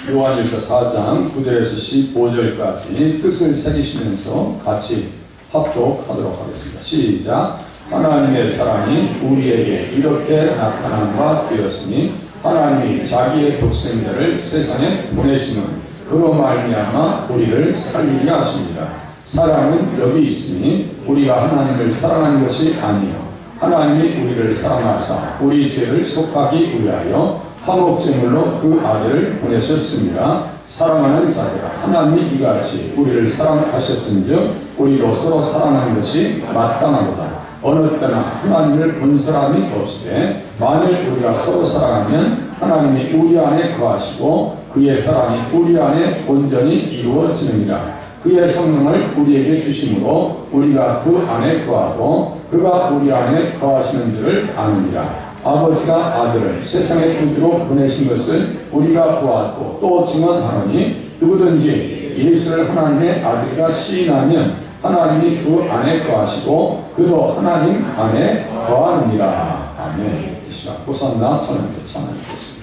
요한일서 4장 9절에서 15절까지 뜻을 새기시면서 같이 합독하도록 하겠습니다. 시작. 하나님의 사랑이 우리에게 이렇게 나타난 바 되었으니 하나님이 자기의 독생자를 세상에 보내심은 그로 말미암아 우리를 살리게 하십니다. 사랑은 여기 있으니 우리가 하나님을 사랑한 것이 아니요 하나님이 우리를 사랑하사 우리 죄를 속하기 위하여 화목제물로 그 아들을 보내셨습니다. 사랑하는 자들아, 하나님이 이같이 우리를 사랑하셨은즉 우리도 서로 사랑하는 것이 마땅하도다. 어느 때나 하나님을 본 사람이 없으되 만일 우리가 서로 사랑하면 하나님이 우리 안에 거하시고 그의 사랑이 우리 안에 온전히 이루어지느니라. 그의 성령을 우리에게 주심으로 우리가 그 안에 거하고 그가 우리 안에 거하시는 줄을 아느니라. 아버지가 아들을 세상의 구주로 보내신 것을 우리가 보았고 또 증언하노니 누구든지 예수를 하나님의 아들이라 시인하면 하나님이 그 안에 거하시고 그도 하나님 안에 거하느니라. 아멘. 이 시간 호산나 천국에 찬양하겠습니다.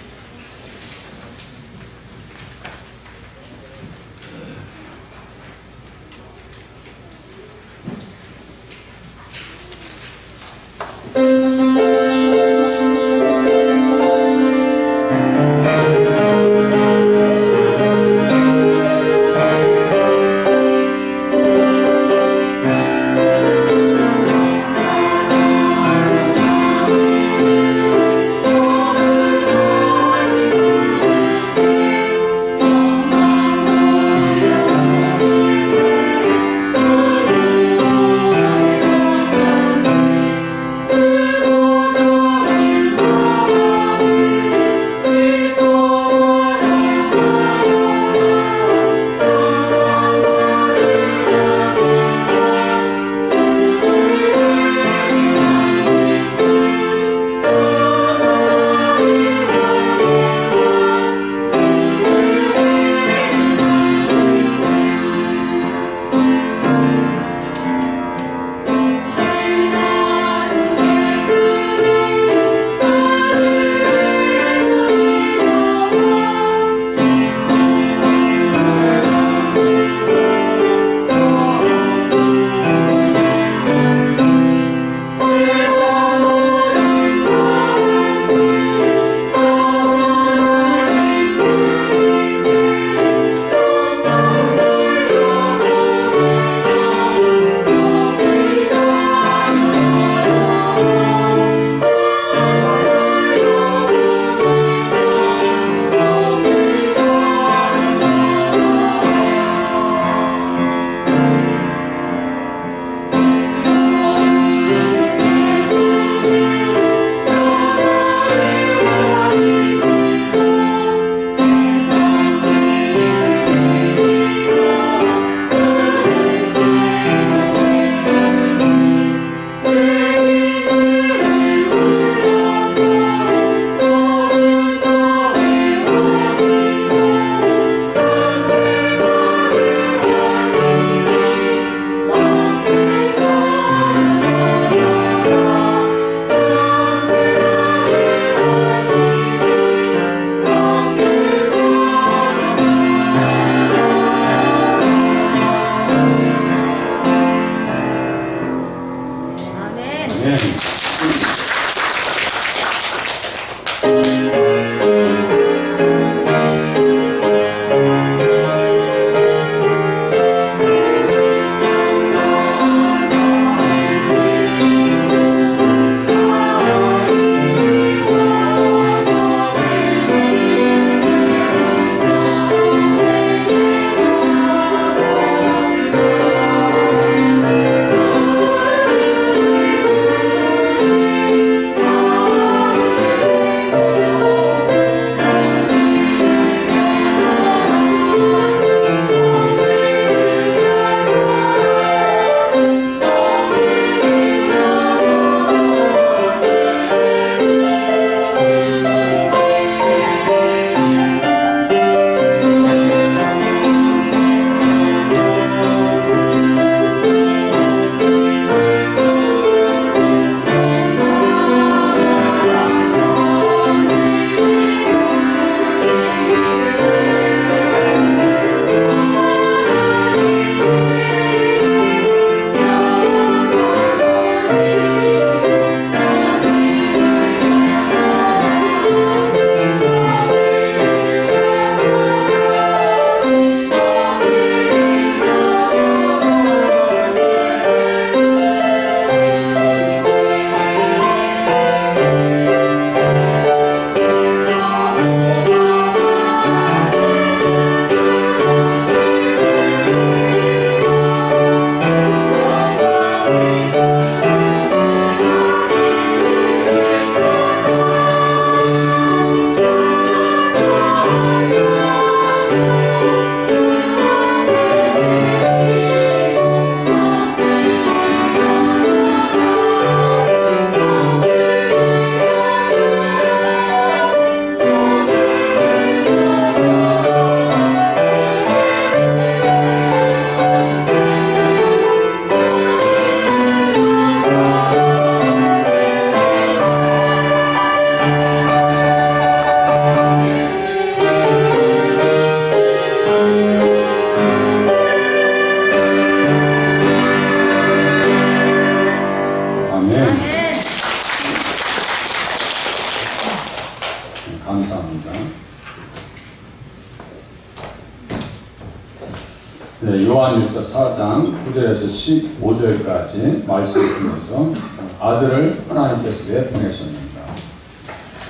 네, 요한일서 4장 9절에서 15절까지 말씀을 통해서 아들을 하나님께서 왜 보내셨는가,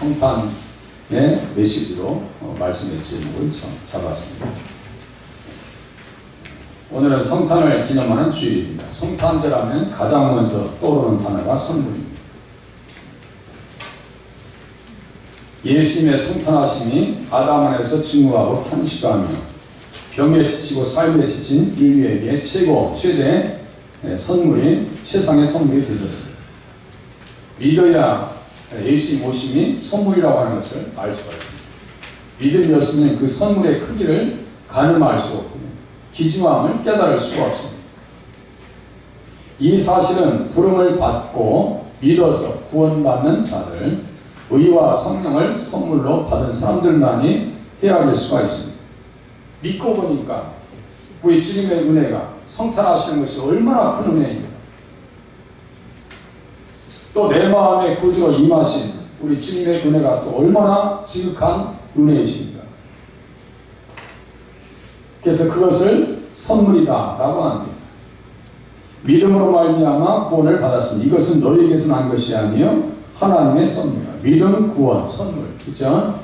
성탄의 메시지로 말씀의 제목을 잡았습니다. 오늘은 성탄을 기념하는 주일입니다. 성탄절하면 가장 먼저 떠오르는 단어가 선물입니다. 예수님의 성탄하심이 아담 안에서 증오하고 탄식하며 병에 지치고 삶에 지친 인류에게 최대 선물인 최상의 선물이 되셨습니다. 믿어야 예수님 오심이 선물이라고 하는 것을 알 수가 있습니다. 믿음이 없으면 그 선물의 크기를 가늠할 수 없고 기중함을 깨달을 수가 없습니다. 이 사실은 부름을 받고 믿어서 구원받는 자들, 의와 성령을 선물로 받은 사람들만이 헤아릴 수가 있습니다. 믿고 보니까 우리 주님의 은혜가, 성탄하시는 것이 얼마나 큰 은혜입니다. 또 내 마음의 구주로 임하신 우리 주님의 은혜가 또 얼마나 지극한 은혜이십니까. 그래서 그것을 선물이다라고 합니다. 믿음으로 말미암아 구원을 받았으니 이것은 너희에게서 난 것이 아니요 하나님의 선물이다. 믿음, 구원, 선물. 그렇죠?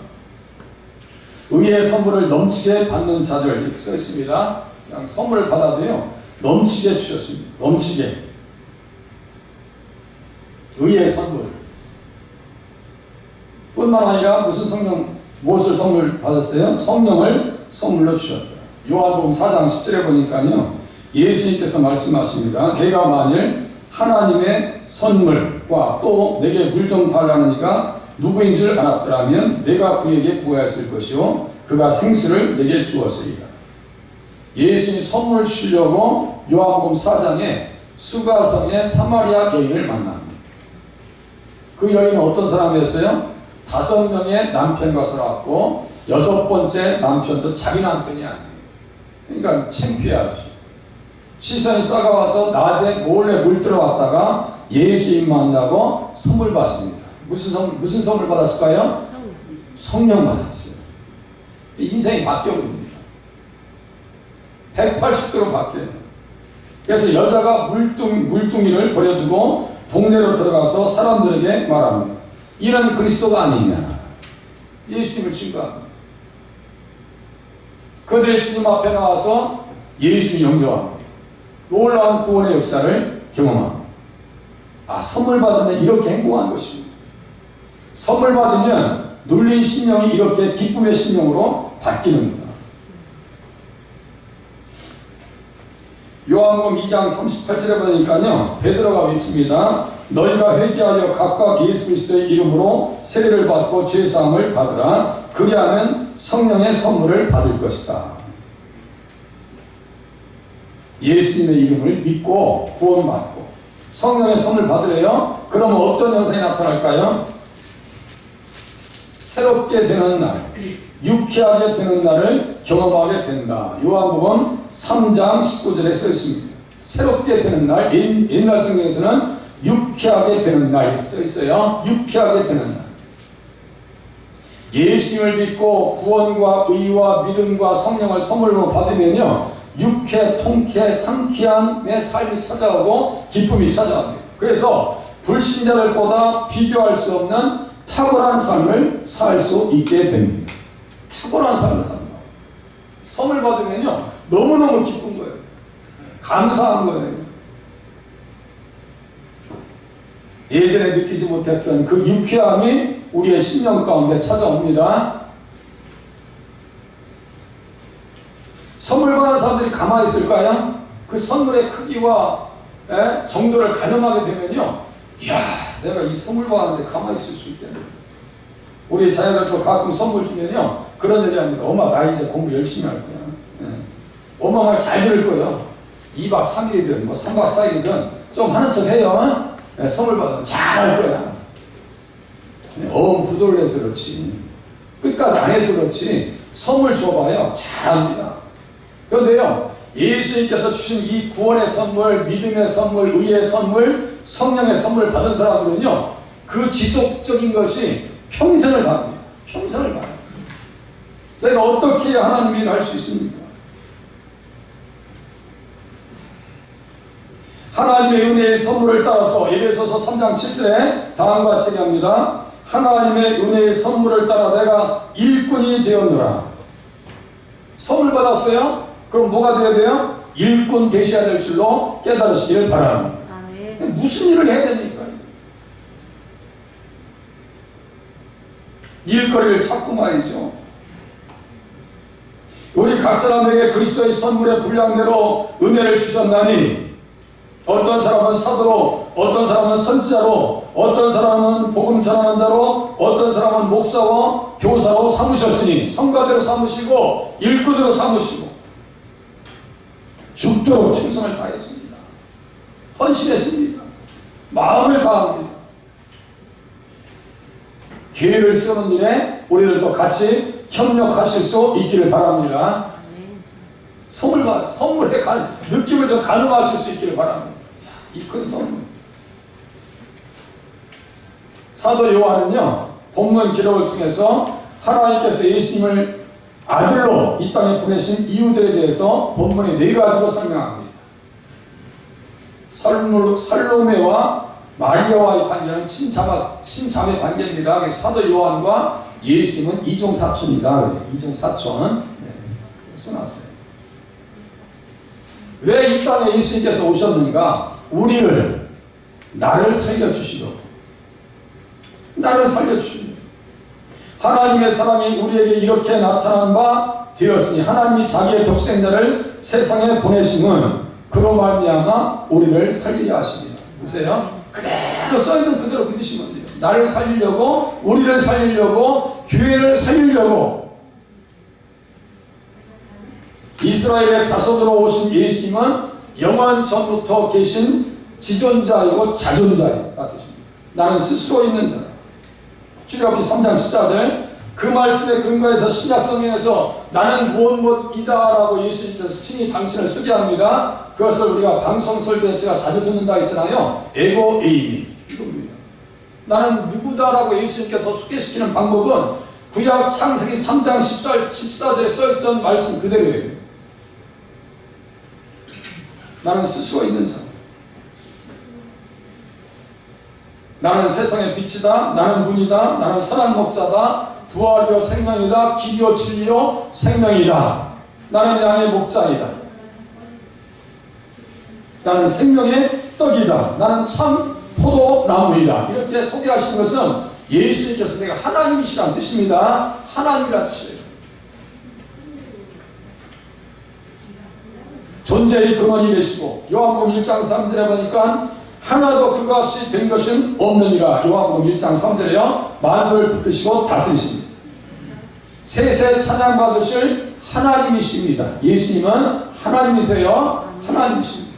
의의 선물을 넘치게 받는 자들, 이렇게 써 있습니다. 그냥 선물을 받아도요, 넘치게 주셨습니다. 넘치게. 의의 선물. 뿐만 아니라 무엇을 선물 받았어요? 성령을 선물로 주셨다. 요한복음 4장 10절에 보니까요, 예수님께서 말씀하십니다. 내가 만일 하나님의 선물과 또 내게 물 좀 달라느니가 누구인 줄 알았더라면 내가 그에게 구하였을 것이요 그가 생수를 내게 주었으리라. 예수님이 선물을 주시려고 요한복음 4장에 수가성의 사마리아 여인을 만납니다. 그 여인은 어떤 사람이었어요? 5명의 남편과 살았고 6번째 남편도 자기 남편이 아니에요. 그러니까 창피하죠. 시선이 따가워서 낮에 몰래 물 들어왔다가 예수님 만나고 선물 받습니다. 무슨 선물 받았을까요? 성령 받았어요. 인생이 바뀌어버립니다. 180도로 바뀌어요. 그래서 여자가 물뚱이를 버려두고 동네로 들어가서 사람들에게 말합니다. 이런 그리스도가 아니냐. 예수님을 증거합니다. 그들의 주님 앞에 나와서 예수님 영접합니다. 놀라운 구원의 역사를 경험합니다. 선물 받으면 이렇게 행복한 것입니다. 선물 받으면 눌린 심령이 이렇게 기쁨의 심령으로 바뀌는구나. 요한복음 2장 38절에 보니까요, 베드로가 외칩니다. 너희가 회개하여 각각 예수 그리스도의 이름으로 세례를 받고 죄사함을 받으라. 그리하면 성령의 선물을 받을 것이다. 예수님의 이름을 믿고 구원받고 성령의 선물 받으래요. 그러면 어떤 현상이 나타날까요? 새롭게 되는 날, 유쾌하게 되는 날을 경험하게 된다. 요한복음 3장 19절에 써 있습니다. 새롭게 되는 날, 옛날 성경에서는 유쾌하게 되는 날 써 있어요. 유쾌하게 되는 날. 예수님을 믿고 구원과 의와 믿음과 성령을 선물로 받으면요, 유쾌, 통쾌, 상쾌함의 삶이 찾아오고 기쁨이 찾아옵니다. 그래서 불신자들보다 비교할 수 없는 탁월한 삶을 살 수 있게 됩니다. 탁월한 삶을 삽니다. 선물 받으면요, 너무너무 기쁜 거예요. 감사한 거예요. 예전에 느끼지 못했던 그 유쾌함이 우리의 심령 가운데 찾아옵니다. 선물 받은 사람들이 가만히 있을까요? 그 선물의 크기와 정도를 가늠하게 되면요, 이야, 내가 이 선물 받았는데 가만히 있을 수 있겠네. 우리 자녀들도 가끔 선물 주면요, 그런 얘기 합니다. 엄마, 나 이제 공부 열심히 할 거야. 엄마 말 잘 들을 거예요. 2박 3일이든 뭐 3박 4일이든 좀 하는 척 해요. 선물 받으면 잘 할 거야. 부도를 해서 그렇지, 끝까지 안 해서 그렇지, 선물 줘봐요, 잘합니다. 그런데요, 예수님께서 주신 이 구원의 선물, 믿음의 선물, 의의 선물, 성령의 선물 받은 사람들은요, 그 지속적인 것이 평생을 받습니다. 평생을 받아요. 내가 어떻게 하나님 일을 할 수 있습니까? 하나님의 은혜의 선물을 따라서 에베소서 3장 7절에 다음과 같이 얘기합니다. 하나님의 은혜의 선물을 따라 내가 일꾼이 되었노라. 선물 받았어요? 그럼 뭐가 되어야 돼요? 일꾼 되셔야 될 줄로 깨달으시기를 바랍니다. 무슨 일을 해야 됩니까? 일거리를 찾고 말이죠. 우리 각 사람에게 그리스도의 선물의 분량대로 은혜를 주셨나니 어떤 사람은 사도로, 어떤 사람은 선지자로, 어떤 사람은 복음 전하는 자로, 어떤 사람은 목사와 교사로 삼으셨으니 성가대로 삼으시고 일꾼으로 삼으시고 죽도록 충성을 다했습니다. 헌신했습니다. 마음을 다합니다. 계획을 쓰는 일에 우리들도 같이 협력하실 수 있기를 바랍니다. 선물의 느낌을 좀 가늠하실 수 있기를 바랍니다. 이 큰 선물. 사도 요한은요, 본문 기록을 통해서 하나님께서 예수님을 아들로 이 땅에 보내신 이유들에 대해서 본문에 4가지로 설명합니다. 살로메와 마리아와의 관계는 친자매 관계입니다. 사도 요한과 예수님은 이종사촌이다. 이종사촌. 써놨어요. 왜 이 땅에 예수님께서 오셨는가? 나를 살려주시려고. 나를 살려주시려고. 하나님의 사랑이 우리에게 이렇게 나타난 바 되었으니 하나님이 자기의 독생자를 세상에 보내심은 그로 말미암아 우리를 살리려 하십니다. 보세요. 그대로 써있는 그대로 믿으시면 돼요. 나를 살리려고, 우리를 살리려고, 교회를 살리려고. 이스라엘의 자손으로 오신 예수님은 영원 전부터 계신 지존자이고 자존자가 되십니다. 나는 스스로 있는 자. 출애굽기 3장 14절 그 말씀에 근거해서 신약성경에서 나는 무엇이다라고 예수님께서 친히 당신을 소개합니다. 그것을 우리가 방송 설교에 제가 자주 듣는다 했잖아요. 에고 에이미 이겁니다. 나는 누구다라고 예수님께서 소개시키는 방법은 구약 창세기 3장 14절에 써있던 말씀 그대로예요. 나는 스스로 있는 자. 나는 세상의 빛이다. 나는 문이다. 나는 선한 목자다. 부활이요 생명이다. 길이요 진리요 생명이다. 나는 양의 목자이다. 나는 생명의 떡이다. 나는 참 포도나무이다. 이렇게 소개하시는 것은 예수님께서 내가 하나님이시라는 뜻입니다. 하나님이라는 뜻이에요. 존재의 근원이 되시고 요한복음 1장 3절에 보니까 하나도 그가 없이 된 것은 없느니라. 요한복음 1장 3절에요. 만물을 붙드시고 다스리십니다. 세세 찬양 받으실 하나님이십니다. 예수님은 하나님이세요. 하나님이십니다.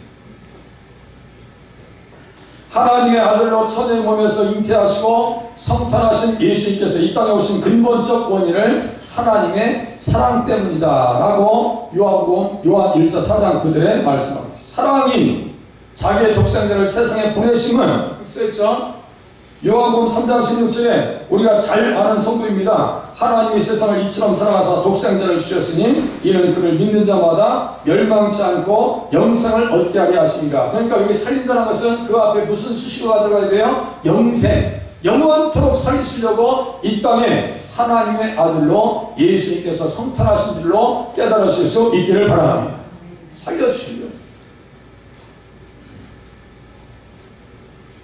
하나님의 아들로 천의 몸에서 잉태하시고 성탄하신 예수님께서 이 땅에 오신 근본적 원인을 하나님의 사랑 때문이다 라고 요한 1서 4장 9절에 말씀합니다. 사랑이 자기의 독생자를 세상에 보내심은 쓰였죠. 요한복음 3장 16절에 우리가 잘 아는 성도입니다. 하나님이 세상을 이처럼 사랑하사 독생자를 주셨으니 이는 그를 믿는 자마다 멸망치 않고 영생을 얻게 하려 하십니다. 그러니까 여기 살린다는 것은 그 앞에 무슨 수식어가 들어가야 돼요? 영생, 영원토록 살리시려고 이 땅에 하나님의 아들로 예수님께서 성탄하신 줄로 깨달으실 수 있기를 바랍니다. 살려주시려고.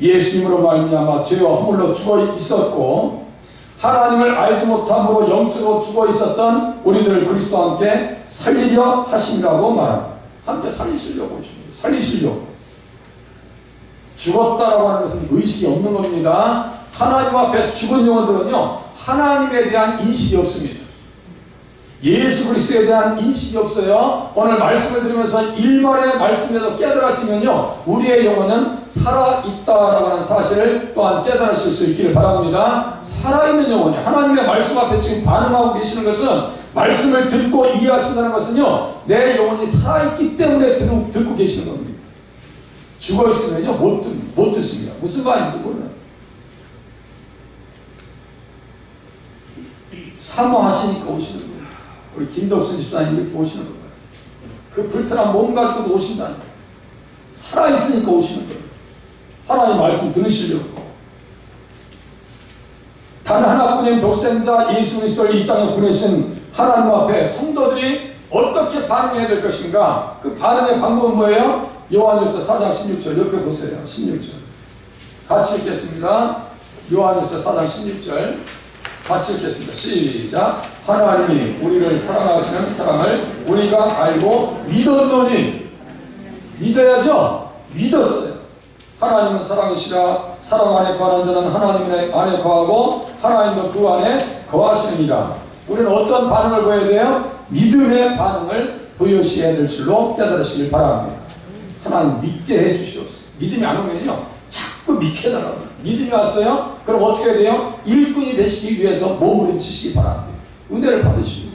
예수님으로 말미암아 죄와 허물로 죽어 있었고 하나님을 알지 못함으로 영적으로 죽어 있었던 우리들을 그리스도와 함께 살리려 하심이라고 말합니다. 함께 살리시려고 오십니다. 살리시려고. 죽었다라고 하는 것은 의식이 없는 겁니다. 하나님 앞에 죽은 영혼들은요 하나님에 대한 인식이 없습니다. 예수 그리스도에 대한 인식이 없어요. 오늘 말씀을 들으면서 일말의 말씀에도 깨달아지면요 우리의 영혼은 살아있다라고 하는 사실을 또한 깨달으실 수 있기를 바랍니다. 살아있는 영혼이 하나님의 말씀 앞에 지금 반응하고 계시는 것은 말씀을 듣고 이해하신다는 것은요 내 영혼이 살아있기 때문에 듣고 계시는 겁니다. 죽어있으면요 못 듣습니다. 무슨 말인지도 몰라요. 사모하시니까 오시는 거예요. 우리 김덕순 집사님 이렇게 오시는 거예요. 그 불편한 몸 가지고도 오신다니까. 살아있으니까 오시는 거예요. 하나님 말씀 들으시려고. 단 하나뿐인 독생자 예수 그리스도를 이 땅에 보내신 하나님 앞에 성도들이 어떻게 반응해야 될 것인가? 그 반응의 방법은 뭐예요? 요한일서 4장 16절 옆에 보세요. 16절 같이 읽겠습니다. 요한일서 4장 16절 같이 읽겠습니다. 시작. 하나님이 우리를 사랑하시는 사랑을 우리가 알고 믿었노니. 믿어야죠? 믿었어요. 하나님은 사랑이시라. 사랑 안에 거하는 자는 하나님 안에 거하고 하나님도 그 안에 거하시느니라. 우리는 어떤 반응을 보여야 돼요? 믿음의 반응을 보여주셔야 될 줄로 깨달으시길 바랍니다. 하나님 믿게 해주시옵소서. 믿음이 안 오면요 자꾸 믿게 해달라고. 믿음이 왔어요? 그럼 어떻게 해야 돼요? 일꾼이 되시기 위해서 몸부림치시기 바랍니다. 은혜를 받으시고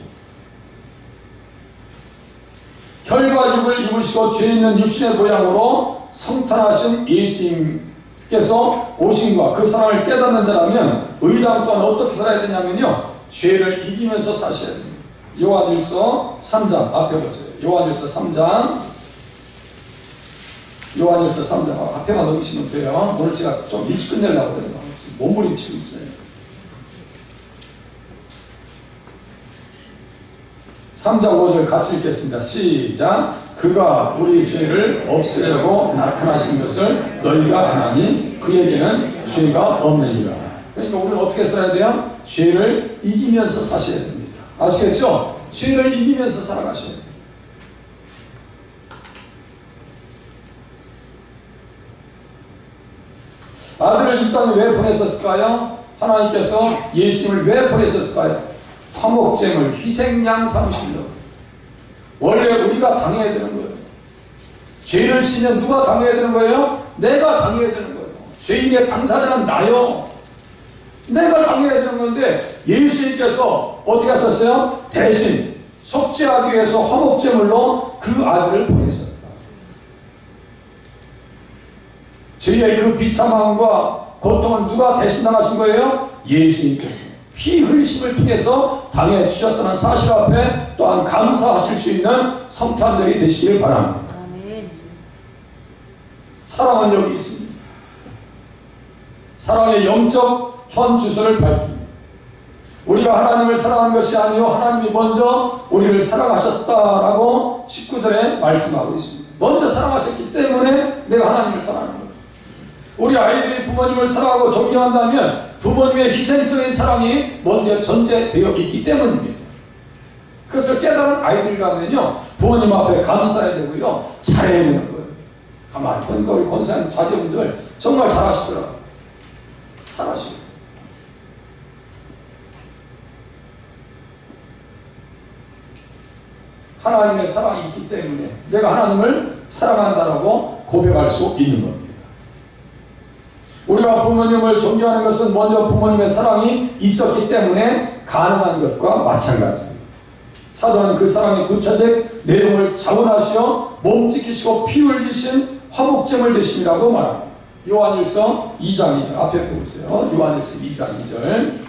혈과 육을 입으시고 죄 있는 육신의 모양으로 성탄하신 예수님께서 오신과 그 사랑을 깨닫는 자라면 의당 또한 어떻게 살아야 되냐면요 죄를 이기면서 사셔야 됩니다. 요한일서 3장 앞에 보세요. 요한일서 3장 앞에만 넘기시면 돼요. 오늘 제가 좀 일찍 끝내려고 해요. 몸부림치고 있어요. 3장 5절 같이 읽겠습니다. 시작. 그가 우리 죄를 없애려고 나타나신 것을 너희가 아나니 그에게는 죄가 없느니라. 그러니까 우리는 어떻게 살아야 돼요? 죄를 이기면서 사셔야 됩니다. 아시겠죠? 죄를 이기면서 살아가셔야 돼요. 아들을 이 땅에 왜 보내셨을까요? 하나님께서 예수님을 왜 보내셨을까요? 화목제물, 희생양 삼으시려고. 원래 우리가 당해야 되는 거예요. 죄를 지면 누가 당해야 되는 거예요? 내가 당해야 되는 거예요. 죄인의 당사자는 나요. 내가 당해야 되는 건데 예수님께서 어떻게 하셨어요? 대신 속죄하기 위해서 화목제물로 그 아들을 보내셨다. 죄의 그 비참함과 고통을 누가 대신 당하신 거예요? 예수님께서. 피 흘리심을 통해서 당해 주셨다는 사실 앞에 또한 감사하실 수 있는 성탄절이 되시길 바랍니다. 사랑은 여기 있습니다. 사랑의 영적 현 주소를 밝힙니다. 우리가 하나님을 사랑한 것이 아니요 하나님이 먼저 우리를 사랑하셨다라고 19절에 말씀하고 있습니다. 먼저 사랑하셨기 때문에 내가 하나님을 사랑하는 거예요. 우리 아이들이 부모님을 사랑하고 존경한다면 부모님의 희생적인 사랑이 먼저 전제되어 있기 때문입니다. 그것을 깨달은 아이들이라면요 부모님 앞에 감사해야 되고요 잘해야 되는 거예요. 가만히 보니까 우리 권사님 자제분들 정말 잘하시더라고요. 잘하시고 하나님의 사랑이 있기 때문에 내가 하나님을 사랑한다라고 고백할 수 있는 겁니다. 우리가 부모님을 존경하는 것은 먼저 부모님의 사랑이 있었기 때문에 가능한 것과 마찬가지입니다. 사도는 그 사랑의 구체적 내용을 자원하시어 몸 지키시고 피 흘리신 화목제물 되심이라고 말합니다. 요한일서 2장 2절 앞에 보세요. 요한일서 2장 2절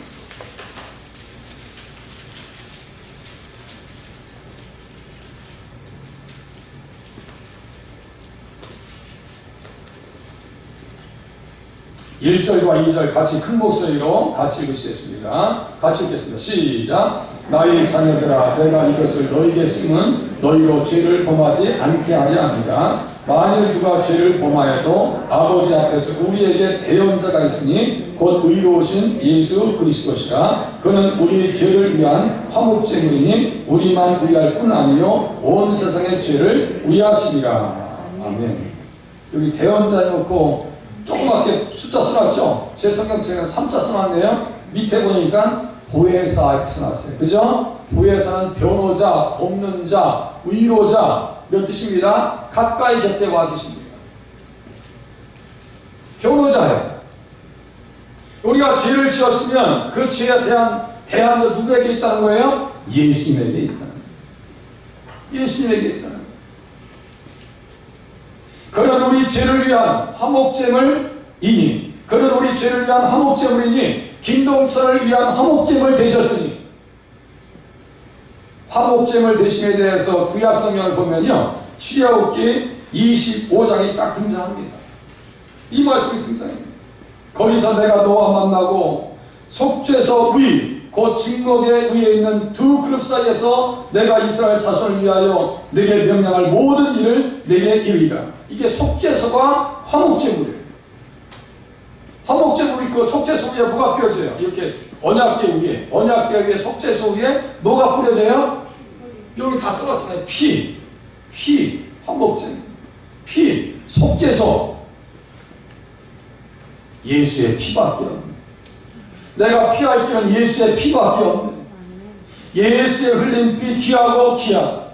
1절과 2절 같이 큰 목소리로 같이 읽으시겠습니다. 같이 읽겠습니다. 시작. 나의 자녀들아 내가 이것을 너희에게 쓰면 너희로 죄를 범하지 않게 하려 합니다. 만일 누가 죄를 범하여도 아버지 앞에서 우리에게 대언자가 있으니 곧 의로우신 예수 그리스도시라. 그는 우리 죄를 위한 화목제물이니 우리만 위할 뿐 아니요 온 세상의 죄를 위하시리라. 아멘. 여기 대언자 놓고 조그맣게 숫자 써놨죠? 제 성경책은 3자 써놨네요. 밑에 보니까 보혜사 이렇게 써놨어요. 그죠? 보혜사는 변호자, 돕는 자, 의로자 몇 뜻입니다? 가까이 곁에 와 계십니다. 변호자예요. 우리가 죄를 지었으면 그 죄에 대한 대안도 누구에게 있다는 거예요? 예수님에게 있다는 거예요. 예수님에게 있다는 거예요. 그는 우리 죄를 위한 화목제물이니 그는 우리 죄를 위한 화목제물이니 김동철을 위한 화목제물 되셨으니 화목제물 되심에 대해서 구약 성경을 보면요 출애굽기 25장이 딱 등장합니다. 이 말씀이 등장합니다. 거기서 내가 너와 만나고 속죄서 위, 곧 증거계 위에 있는 두 그룹 사이에서 내가 이스라엘 자손을 위하여 내게 명령할 모든 일을 내게 이르리라. 이게 속죄서가 화목제물이에요. 화목제물이 있고 속죄서 위에 뭐가 뿌려져요? 이렇게 언약궤 위에 속죄서 위에 뭐가 뿌려져요? 여기 다 써놨잖아요. 피, 화목제물, 피, 속죄서, 예수의 피밖에 없네. 내가 피할 길은 예수의 피밖에 없네. 예수의 흘린 피 귀하고 귀하다.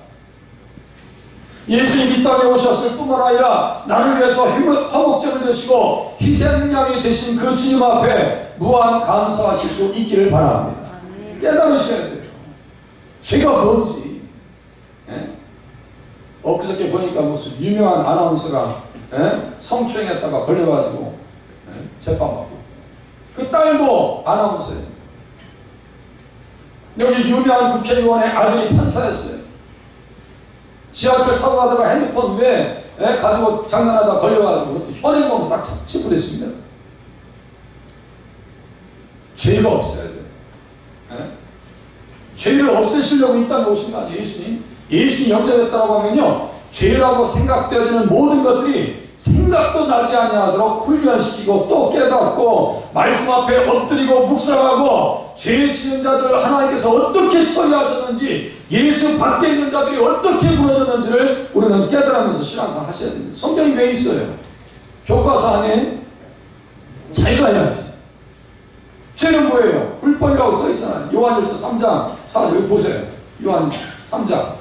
예수님이 이 땅에 오셨을 뿐만 아니라 나를 위해서 화목제를 되시고 희생양이 되신 그 주님 앞에 무한 감사하실 수 있기를 바랍니다. 깨달으셔야 돼요. 죄가 뭔지. 엊그저께 보니까 무슨 유명한 아나운서가 성추행했다가 걸려가지고 재판받고, 그 딸도 아나운서예요. 여기 유명한 국회의원의 아들이 판사였어요. 지하철 타고 가다가 핸드폰 가지고 장난하다 걸려가지고 현행범 딱 체포됐습니다. 죄가 없어야 돼요. 죄를 없애시려고 이 땅에 오신 거 아니에요, 예수님? 예수님 영접했다고 하면요, 죄라고 생각되어지는 모든 것들이 생각도 나지 아니하도록 훈련시키고 또 깨닫고 말씀 앞에 엎드리고 묵상하고 죄 지은 자들을 하나님께서 어떻게 처리하셨는지, 예수 밖에 있는 자들이 어떻게 무너졌는지를 우리는 깨달으면서 신앙생활 하셔야 됩니다. 성경이 왜 있어요? 교과서 안에 잘 가야지. 죄는 뭐예요? 불법이라고 써있잖아요. 요한일서 3장 4절 여기 보세요. 요한 3장.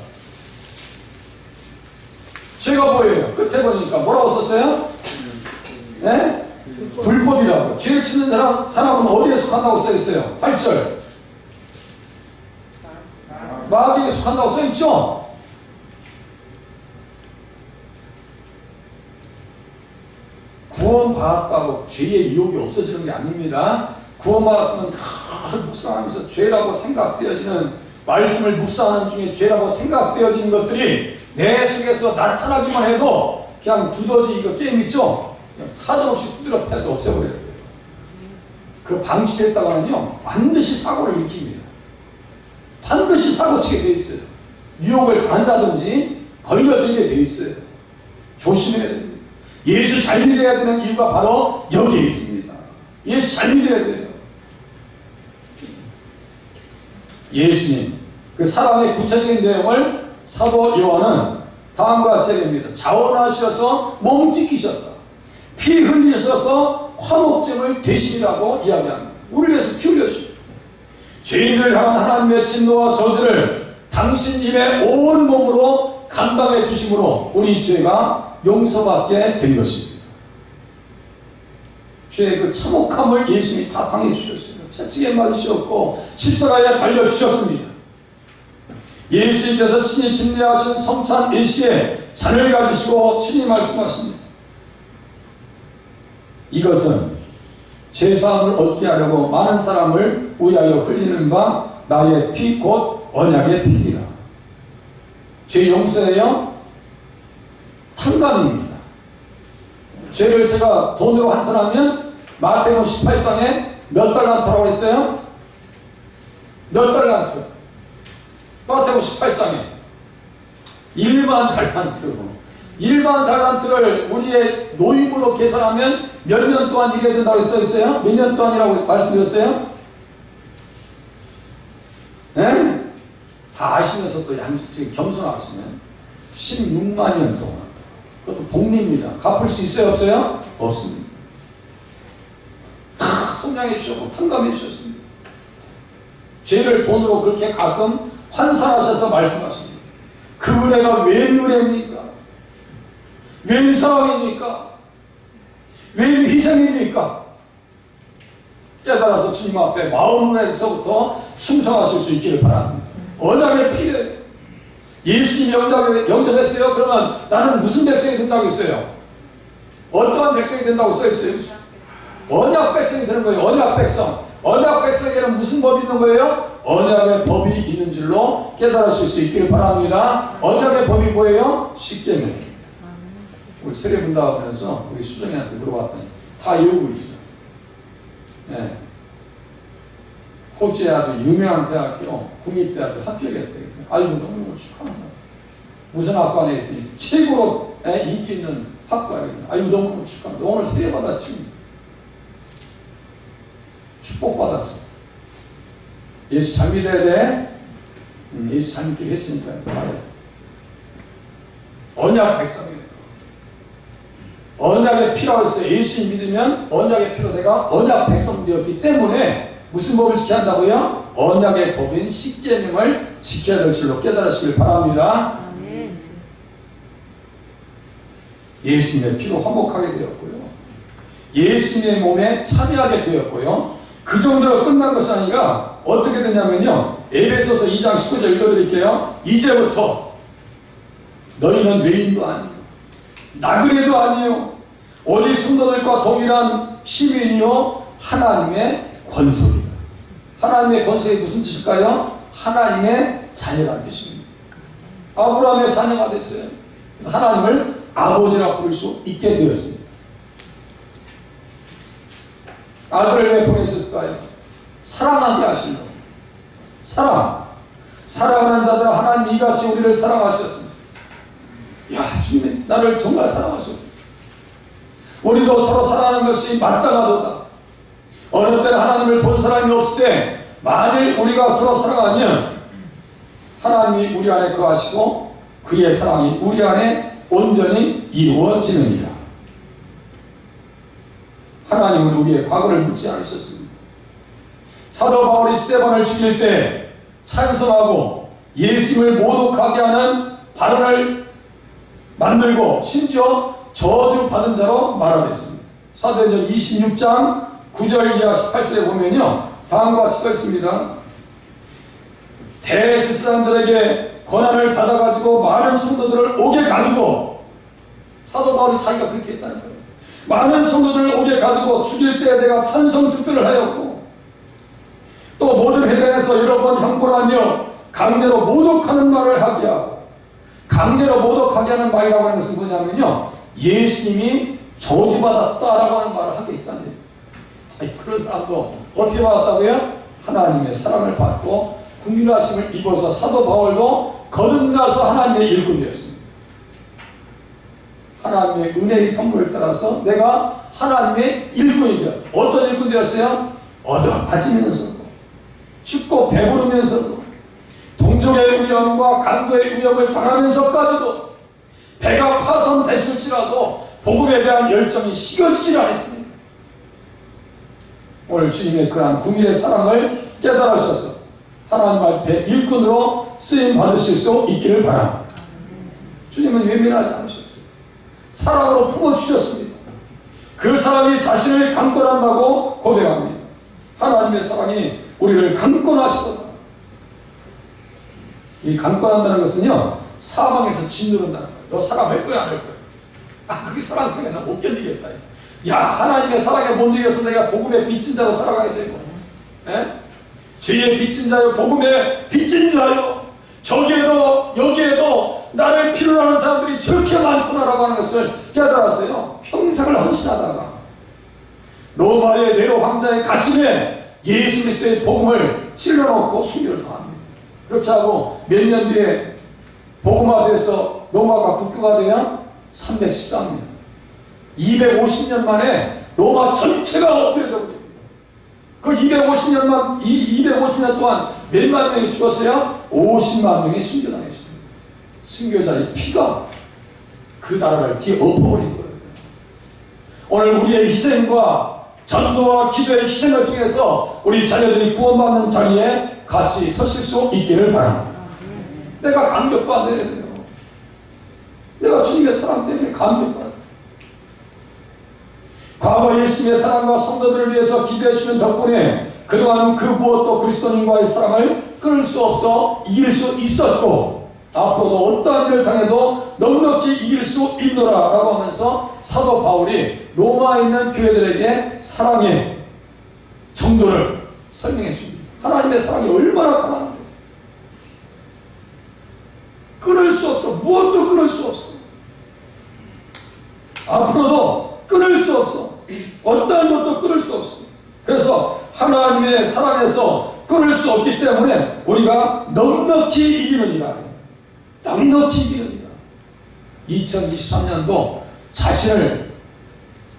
죄가 뭐예요? 끝에 보니까 뭐라고 썼어요? 네? 불법이라고. 죄를 짓는 사람은 어디에 속한다고 써있어요? 8절. 마귀에 속한다고 써있죠? 구원받았다고 죄의 유혹이 없어지는 게 아닙니다. 구원받았으면 다 묵상하면서 죄라고 생각되어지는, 말씀을 묵상하는 중에 죄라고 생각되어지는 것들이 내 속에서 나타나기만 해도 그냥 두더지 이거 게임 있죠? 그냥 사정없이 두드려 패서 없애버려야 돼요. 그 방치됐다가는요 반드시 사고를 일으킵니다. 반드시 사고치게 돼 있어요. 유혹을 당한다든지 걸려들게 돼 있어요. 조심해야 됩니다. 예수 잘 믿어야 되는 이유가 바로 여기에 있습니다. 예수 잘 믿어야 돼요. 예수님 그 사랑의 구체적인 내용을 사도 요한은 다음과 같이 얘기합니다. 자원하셔서 몸 찢기셨다. 피 흘리셔서 화목제물 되심이라고 이야기합니다. 우리를 위해서 피 흘려주십니다. 죄인을 향한 하나님의 진노와 저주를 당신 입의 온 몸으로 감당해 주심으로 우리 죄가 용서받게 된 것입니다. 죄의 그 참혹함을 예수님이 다 당해 주셨습니다. 채찍에 맞으셨고 십자가에 달려 주셨습니다. 예수님께서 친히 진례하신 성찬 예시에 잔을 가지시고 친히 말씀하십니다. 이것은 죄사함을 얻게 하려고 많은 사람을 위하여 흘리는 바 나의 피 곧 언약의 피니라. 죄 용서예요? 탕감입니다. 죄를 제가 돈으로 환산하면 마태복음 18장에 몇 달란트라고 했어요? 몇 달란트? 마태복음 18장에 1만 달란트. 1만 달란트를 우리의 노임으로 계산하면 몇 년 동안 일해야 된다고 써있어요? 몇 년 동안이라고 말씀드렸어요? 네? 다 아시면서 또 겸손하시면 16만 년 동안, 그것도 복리입니다. 갚을 수 있어요? 없어요? 없습니다. 다 성장해 주셨고 탕감해 주셨습니다. 죄를 돈으로 그렇게 가끔 환산하셔서 말씀하십니다. 그 은혜가 웬 은혜입니까? 웬 사랑입니까? 웬 희생입니까? 깨달아서 주님 앞에 마음에서부터 충성하실 수 있기를 바랍니다. 언약의 피를 예수님 영접했어요? 그러면 나는 무슨 백성이 된다고 했어요? 어떠한 백성이 된다고 써있어요? 언약 백성이 되는 거예요. 언약 백성. 언약 백성에게는 무슨 법이 있는 거예요? 언약의 법이 있는 줄로 깨달으실 수 있기를 바랍니다. 언약의 법이 뭐예요? 십계명입니다. 우리 세례 분다 하면서 우리 수정이한테 물어봤더니 다 외우고 있어. 예. 호주의 아주 유명한 대학교, 국립대학교 합격했대요. 아이고, 너무 축하한다. 무슨 학과냐 했더니 최고로 인기 있는 학과예요. 아이고, 너무 축하한다. 오늘 세례 받았지. 축복받았어. 예수 잘 믿어야 돼. 예수 잘 믿기로 했으니까. 언약 백성이에요. 언약의 피라고 했어요. 예수 믿으면 언약의 피로 내가 언약 백성 되었기 때문에 무슨 법을 지켜야 한다고요? 언약의 법인 십계명을 지켜야 될 줄로 깨달으시길 바랍니다. 예수님의 피로 화목하게 되었고요. 예수님의 몸에 참여하게 되었고요. 그 정도로 끝난 것이 아니라 어떻게 되냐면요. 에베소서 2장 19절 읽어드릴게요. 이제부터 너희는 외인도 아니요 나그네도 아니요 오직 성도들과 동일한 시민이요 하나님의 권속이다. 하나님의 권속이 무슨 뜻일까요? 하나님의 자녀라는 뜻입니다. 아브라함의 자녀가 됐어요. 그래서 하나님을 아버지라 부를 수 있게 되었습니다. 아들을 왜 보내셨을까요? 사랑하게 하시려고. 사랑하는 자들 하나님 이같이 우리를 사랑하셨습니다. 야, 주님 나를 정말 사랑하셨다. 우리도 서로 사랑하는 것이 마땅하도다. 어느 때는 하나님을 본 사람이 없을 때 만일 우리가 서로 사랑하면 하나님이 우리 안에 거하시고 그의 사랑이 우리 안에 온전히 이루어지느니라. 하나님은 우리의 과거를 묻지 않으셨습니다. 사도 바울이 스데반을 죽일 때 찬성하고 예수님을 모독하게 하는 발언을 만들고 심지어 저주받은 자로 말하겠습니다. 사도행전 26장 9절 이하 18절에 보면요. 다음과 같이 써 있습니다. 대제사장들에게 권한을 받아가지고 많은 성도들을 오게 가지고 사도 바울이 자기가 그렇게 했다는 거예요. 많은 성도들을 오게 가지고 죽일 때 내가 찬송 투표를 하였고 또 모든 회당에서 여러 번 형벌하며 강제로 모독하는 말을 하게 하고 강제로 모독하게 하는 말이라고 하는 것은 뭐냐면요. 예수님이 저주받았다라고 하는 말을 하게 있다는 거예요. 아니, 그런 사람도 어떻게 받았다고요? 하나님의 사랑을 받고 긍휼하심을 입어서 사도 바울도 거듭나서 하나님의 일꾼 되었습니다. 하나님의 은혜의 선물을 따라서 내가 하나님의 일꾼이 되었어요. 어떤 일꾼 되었어요? 얻어가지면서도 춥고 배부르면서도 동족의 위험과 강도의 위험을 당하면서까지도 배가 파손됐을지라도 복음에 대한 열정이 식어지지 않았습니다. 오늘 주님의 그러한 국민의 사랑을 깨달으셔서 하나님 앞에 일꾼으로 쓰임 받으실 수 있기를 바랍니다. 주님은 외면하지 않으셨어요. 사랑으로 품어주셨습니다. 그 사랑이 자신을 강권한다고 고백합니다. 하나님의 사랑이 우리를 강권하시도다. 이 강권한다는 것은요, 사방에서 짓누른다는 거예요. 너 사랑할 거야, 안 할 거야? 아, 그게 사랑 그게 나 못 견디겠다. 야, 하나님의 사랑에 못 이겨서 내가 복음의 빚진 자로 살아가야 되고, 죄의 빚진 자요, 복음의 빚진 자요, 저기에도 여기에도 나를 필요로 하는 사람들이 저렇게 많구나라고 하는 것을 깨달았어요. 평생을 헌신하다가 로마의 네로 황자의 가슴에 예수 그리스도의 복음을 찔러놓고 순교를 당합니다. 그렇게 하고 몇 년 뒤에 복음화돼서 로마가 국교가 되면 314년 250년 만에 로마 전체가 엎드려져 버립니다. 그 250년 동안 몇만 명이 죽었어요? 50만 명이 순교당했습니다. 순교자의 피가 그 나라를 뒤엎어버린 거예요. 오늘 우리의 희생과 전도와 기도의 희생을 통해서 우리 자녀들이 구원받는 자리에 같이 서실 수 있기를 바랍니다. 내가 감격받아야 돼요. 내가 주님의 사랑 때문에 감격받아요. 과거 예수님의 사랑과 성도들을 위해서 기도해 주시는 덕분에 그동안 그 무엇도 그리스도님과의 사랑을 끊을 수 없어 이길 수 있었고 앞으로도 어떠한 일을 당해도 넉넉히 이길 수 있노라 라고 하면서 사도 바울이 로마에 있는 교회들에게 사랑의 정도를 설명해 줍니다. 하나님의 사랑이 얼마나 강한데 끊을 수 없어. 무엇도 끊을 수 없어. 어떠한 것도 끊을 수 없습니다. 그래서 하나님의 사랑에서 끊을 수 없기 때문에 우리가 넉넉히 이기느니라. 넉넉히 이기느니라. 2023년도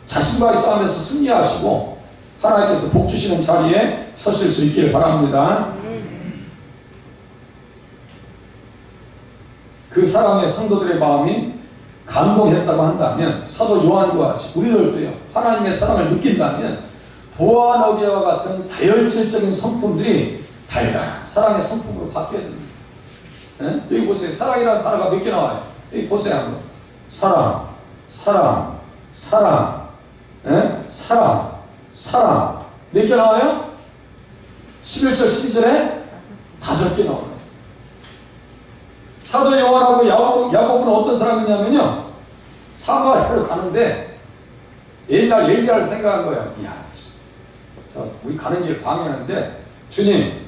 자신과의 싸움에서 승리하시고 하나님께서 복 주시는 자리에 서실 수 있기를 바랍니다. 그 사랑의 성도들의 마음이 감동했다고 한다면 사도 요한과 같이 우리들도요 하나님의 사랑을 느낀다면 보아너게와 같은 다혈질적인 성품들이 달달한 사랑의 성품으로 바뀌어야 됩니다. 네? 여기 보세요. 사랑이라는 단어가 몇 개 나와요? 여기 보세요 한번. 사랑, 사랑, 사랑, 네? 사랑, 사랑. 몇 개 나와요? 11절 12절에 5개 나와요. 사도 요한하고 야고보는 어떤 사람이냐면요 사마리아로 가는데 옛날 엘리야를 생각한 거예요. 이야, 우리 가는 길 방해하는데 주님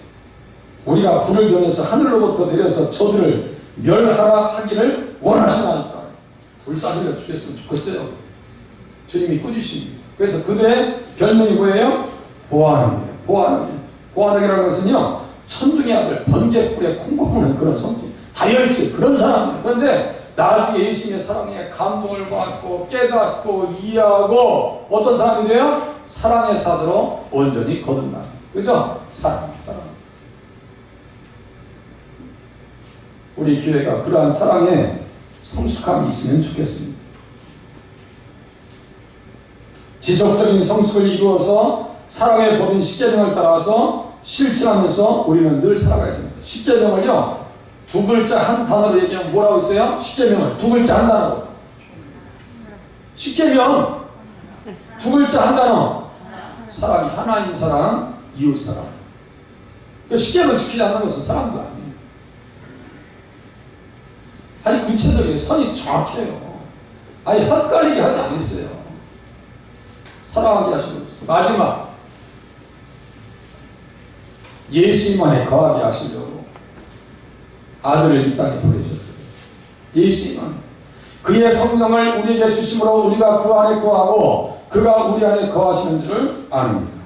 우리가 불을 병해서 하늘로부터 내려서 저들을 멸하라 하기를 원하시나이까. 불사들려 죽겠으면 좋겠어요. 주님이 꾸짖으십니다. 그래서 그들의 별명이 뭐예요? 보아너기예요. 보아너기라는 것은요 천둥의 아들 번개불에 콩고무는 그런 성격, 다혈질 그런 사람이에요. 그런데 나중에 예수님의 사랑에 감동을 받고 깨닫고 이해하고 어떤 사람이 돼요? 사랑의 사도로 온전히 거듭나. 그죠? 사랑. 우리 교회가 그러한 사랑에 성숙함이 있으면 좋겠습니다. 지속적인 성숙을 이루어서 사랑의 법인 십계명을 따라서 실천하면서 우리는 늘 살아가야 됩니다. 십계명을요 두 글자 한 단어로 얘기하면 뭐라고 했어요? 십계명을 두 글자 한 단어로. 십계명 두 글자 한 단어. 사랑이 하나님 사랑, 이웃 사랑. 그 십계명 지키지 않는 것은 사랑도 아니에요. 아니 구체적이에요. 선이 정확해요. 아니 헛갈리게 하지 않았어요. 사랑하게 하시는 거죠. 마지막 예수님 안에 거하게 하시려고 아들을 이 땅에 보내셨어요. 예수님 안에 그의 성령을 우리에게 주심으로 우리가 그 안에 거하고 그가 우리 안에 거하시는 줄을 아닙니다.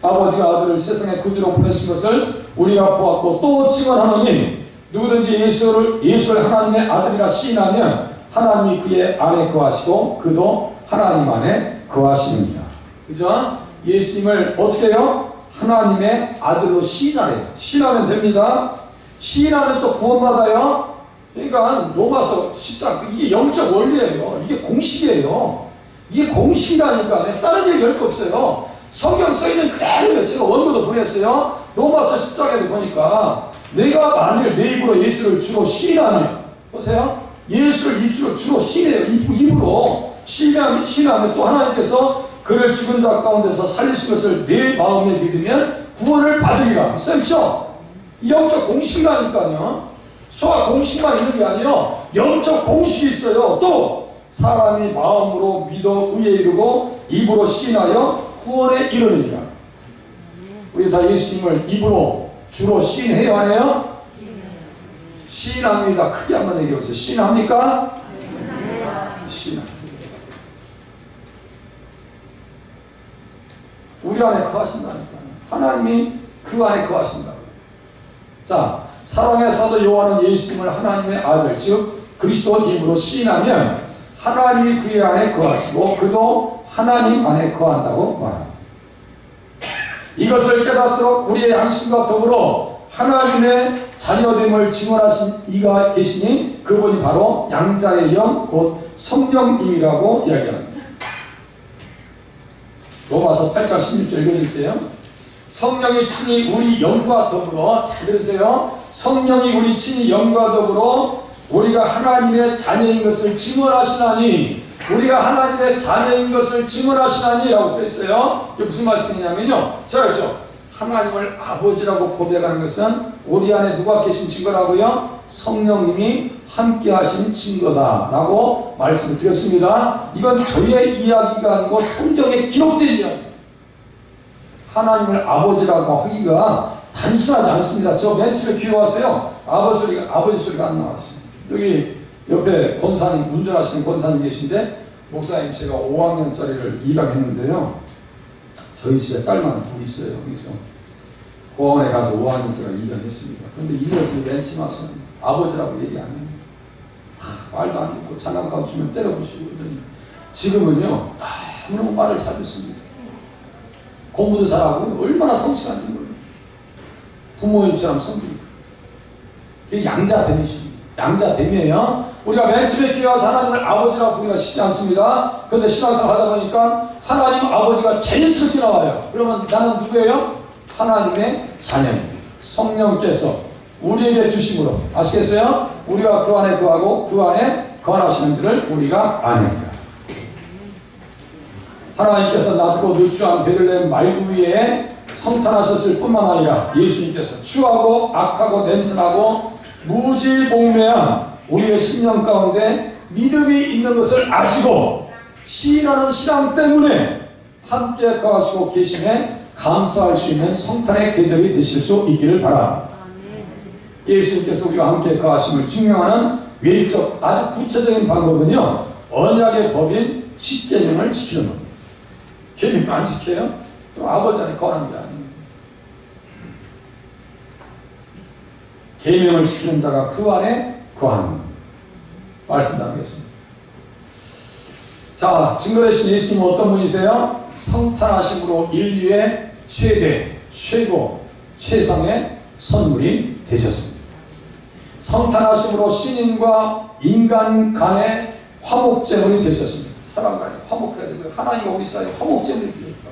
아버지가 아들을 세상의 구주로 보내신 것을 우리가 보았고 또 증언하노니 누구든지 예수를 하나님의 아들이라 시인하면 하나님이 그의 안에 거하시고 그도 하나님 안에 거하시느니라. 그죠? 예수님을 어떻게 해요? 하나님의 아들로 시인하래요. 시인하면 됩니다. 시인하면 또 구원받아요. 그러니까 로마서 10장 이게 영적 원리예요. 이게 공식이에요. 이게 공식이라니까. 다른 얘기 할 거 없어요. 성경 써있는 그대로요. 제가 원고도 보냈어요. 로마서 10장에도 보니까 내가 만일 내 입으로 예수를 주로 시인하면 보세요. 예수를 입술로 주로 시인해요. 입으로 시인하면 또 하나님께서 그를 죽은 자 가운데서 살리신 것을 내 마음에 믿으면 구원을 받으리라. 써있죠? 영적 공식이라니까요. 소화 공식만 있는 게 아니에요. 영적 공식이 있어요. 또 사람이 마음으로 믿어 의에 이르고 입으로 시인하여 구원에 이르느니라. 우리 다 예수님을 입으로 주로 시인해요, 안 해요? 시인합니다. 크게 한번 얘기해보세요. 시인합니까? 시인하세요. 우리 안에 거하신다니까요. 하나님이 그 안에 거하신다고요. 자, 사랑의 사도 요한은 예수님을 하나님의 아들, 즉 그리스도 입으로 시인하면 하나님이 그의 안에 거하시고 그도 하나님 안에 거한다고 말합니다. 이것을 깨닫도록 우리의 양심과 더불어 하나님의 자녀됨을 증언하신 이가 계시니 그분이 바로 양자의 영 곧 성령님이라고 이야기합니다. 로마서 8장 16절 읽어드릴게요. 성령이 친히 우리 영과 더불어, 잘 들으세요. 성령이 우리 친히 영과 더불어 우리가 하나님의 자녀인 것을 증언하시나니, 우리가 하나님의 자녀인 것을 증언하시나니 라고 써있어요. 이게 무슨 말씀이냐면요, 자, 그렇죠. 하나님을 아버지라고 고백하는 것은 우리 안에 누가 계신 증거라고요? 성령님이 함께 하신 증거다 라고 말씀을 드렸습니다. 이건 저의 이야기가 아니고 성경에 기록된 이야기입니다. 하나님을 아버지라고 하기가 단순하지 않습니다. 저 멘트를 기억하세요. 아버지 소리가 안 나왔어요. 여기 옆에 권사님, 운전하시는 권사님 계신데 목사님 제가 5학년짜리를 입양했는데요. 저희 집에 딸만 둘 있어요. 그래서 고아원에 가서 5학년짜리를 입양했습니다. 그런데 이것을 맨 처음에 아버지라고 얘기 안 해요. 말도 안 듣고 장난감 주면 때려부시고 그러더니 지금은요 너무 말을 잘 듣습니다. 공부도 잘하고 얼마나 성실한지 몰라요. 부모님처럼 섬깁니다. 그게 양자됨이십니다. 양자됨이에요. 우리가 맨 처음에 기회 와서 하나님을 아버지라고 부르기가 쉽지 않습니다. 그런데 신앙생활 하다 보니까 하나님 아버지가 자연스럽게 나와요. 그러면 나는 누구예요? 하나님의 자녀입니다. 성령께서 우리에게 주심으로 아시겠어요? 우리가 그 안에 거하고 그 안에 거하시는 줄을 우리가 아닙니다. 하나님께서 낮고 누추한 베들레헴 말구 위에 성탄하셨을 뿐만 아니라 예수님께서 추하고 악하고 냄새나고 무지몽매한 우리의 심령 가운데 믿음이 있는 것을 아시고 시인하는 신앙 때문에 함께 거하시고 계심에 감사할 수 있는 성탄의 계절이 되실 수 있기를 바랍니다. 예수님께서 우리와 함께 거하심을 증명하는 외적 아주 구체적인 방법은요 언약의 법인 십계명을 지키는 겁니다. 계명 안 지켜요? 그럼 아버지 안에 거하는 게 아니에요. 계명을 지키는 자가 그 안에 거하는 겁니다. 말씀 나누겠습니다. 자, 증거되신 예수님은 어떤 분이세요? 성탄하심으로 인류의 최대, 최고, 최상의 선물이 되셨습니다. 성탄하심으로 신인과 인간 간의 화목제물이 되셨습니다. 사람 간에 화목해야 되고요. 하나님과 우리 사이에 화목제물이 되셨다.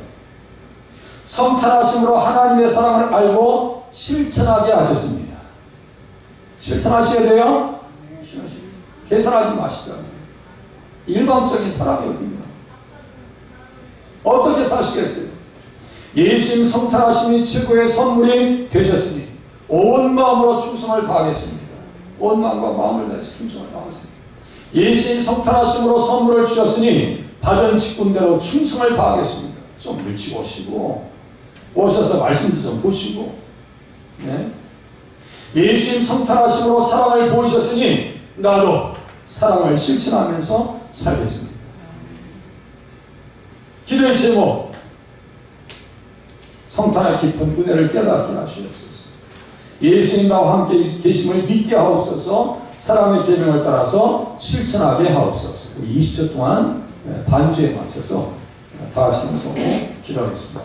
성탄하심으로 하나님의 사랑을 알고 실천하게 하셨습니다. 실천하셔야 돼요. 계산하지 마시죠. 일방적인 사랑이 어딥니까? 어떻게 사시겠어요? 예수님 성탄하심이 최고의 선물이 되셨으니 온 마음으로 충성을 다하겠습니다. 온 마음과 마음을 다해서 충성을 다하겠습니다. 예수님 성탄하심으로 선물을 주셨으니 받은 직분대로 충성을 다하겠습니다. 좀 일찍 오시고 오셔서 말씀도 좀 보시고 네? 예수님 성탄하심으로 사랑을 보이셨으니 나도 사랑을 실천하면서 살겠습니다. 기도의 제목 성탄의 깊은 은혜를 깨닫게 하시옵소서. 예수님 나와 함께 계심을 믿게 하옵소서. 사랑의 계명을 따라서 실천하게 하옵소서. 우리 20초 동안 반주에 맞춰서 다 하시면서 기도하겠습니다.